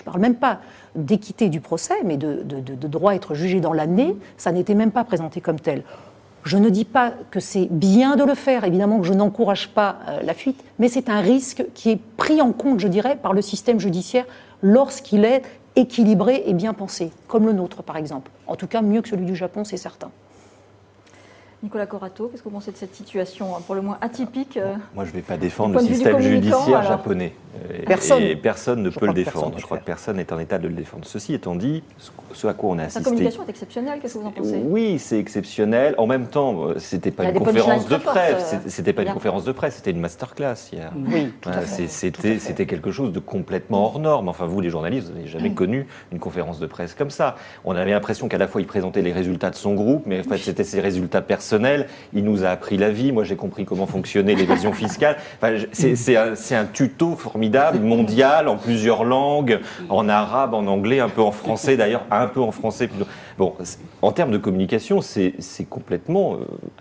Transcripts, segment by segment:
je ne parle même pas d'équité du procès, mais de droit à être jugé dans l'année, ça n'était même pas présenté comme tel. Je ne dis pas que c'est bien de le faire, évidemment que je n'encourage pas la fuite, mais c'est un risque qui est pris en compte, je dirais, par le système judiciaire lorsqu'il est équilibré et bien pensé, comme le nôtre par exemple. En tout cas, mieux que celui du Japon, c'est certain. Nicolas Corato, qu'est-ce que vous pensez de cette situation pour le moins atypique Moi, je ne vais pas défendre le système judiciaire japonais. Personne ne peut le défendre. Je crois que personne n'est en état de le défendre. Ceci étant dit, ce à quoi on a assisté... Sa communication est exceptionnelle, qu'est-ce que vous en pensez? Oui, c'est exceptionnel. En même temps, ce n'était pas une conférence de presse. C'était pas une conférence de presse, c'était une masterclass hier. Oui, c'était quelque chose de complètement hors norme. Enfin, vous, les journalistes, vous n'avez jamais connu une conférence de presse comme ça. On avait l'impression qu'à la fois, il présentait les résultats de son groupe, mais en fait, c'était ses résultats personnels. Il nous a appris la vie. Moi, j'ai compris comment fonctionnait l'évasion fiscale. Enfin, c'est un tuto formidable, mondial, en plusieurs langues, en arabe, en anglais, un peu en français d'ailleurs, un peu en français. Bon, en termes de communication, c'est complètement...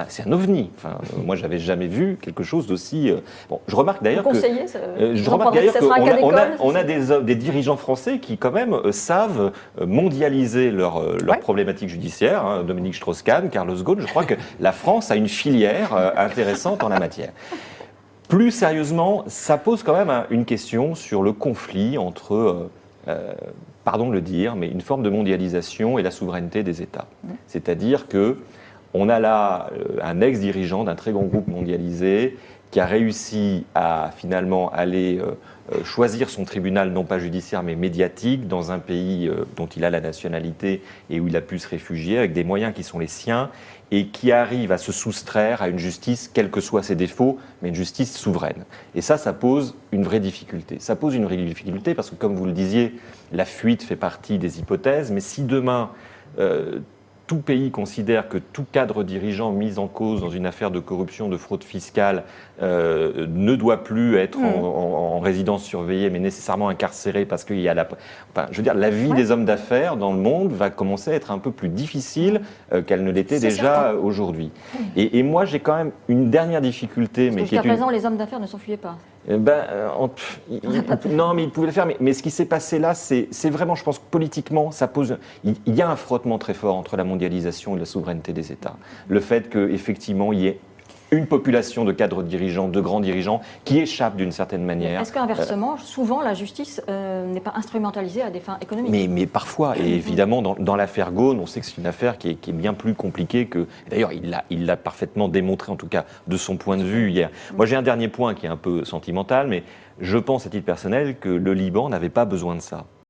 c'est un ovni. Enfin, moi, j'avais jamais vu quelque chose d'aussi... Bon, je remarque d'ailleurs qu'on a des dirigeants français qui, quand même, savent mondialiser leur problématique judiciaire. Hein. Dominique Strauss-Kahn, Carlos Ghosn, je crois que la France a une filière intéressante en la matière. Plus sérieusement, ça pose quand même une question sur le conflit entre, pardon de le dire, mais une forme de mondialisation et la souveraineté des États. C'est-à-dire qu'on a là un ex-dirigeant d'un très grand groupe mondialisé qui a réussi à finalement aller choisir son tribunal, non pas judiciaire, mais médiatique, dans un pays dont il a la nationalité et où il a pu se réfugier, avec des moyens qui sont les siens, et qui arrive à se soustraire à une justice, quels que soient ses défauts, mais une justice souveraine. Et ça pose une vraie difficulté. Ça pose une vraie difficulté parce que, comme vous le disiez, la fuite fait partie des hypothèses, mais si demain... tout pays considère que tout cadre dirigeant mis en cause dans une affaire de corruption, de fraude fiscale, ne doit plus être en résidence surveillée, mais nécessairement incarcéré parce qu'il y a je veux dire, la vie des hommes d'affaires dans le monde va commencer à être un peu plus difficile qu'elle ne l'était déjà aujourd'hui. Et moi, j'ai quand même une dernière difficulté. Parce que jusqu'à présent, les hommes d'affaires ne s'enfuyaient pas. Non, mais ils pouvaient le faire. Mais ce qui s'est passé là, c'est vraiment, je pense, que politiquement, ça pose... Il y a un frottement très fort entre la mondialisation et la souveraineté des États. Le fait qu'effectivement, il y ait une population de cadres dirigeants, de grands dirigeants, qui échappent d'une certaine manière. Est-ce qu'inversement, souvent, la justice n'est pas instrumentalisée à des fins économiques? Mais parfois, et évidemment, dans l'affaire Ghosn, on sait que c'est une affaire qui est bien plus compliquée que... D'ailleurs, il l'a parfaitement démontré, en tout cas, de son point de vue hier. Moi, j'ai un dernier point qui est un peu sentimental, mais je pense, à titre personnel, que le Liban n'avait pas besoin de ça.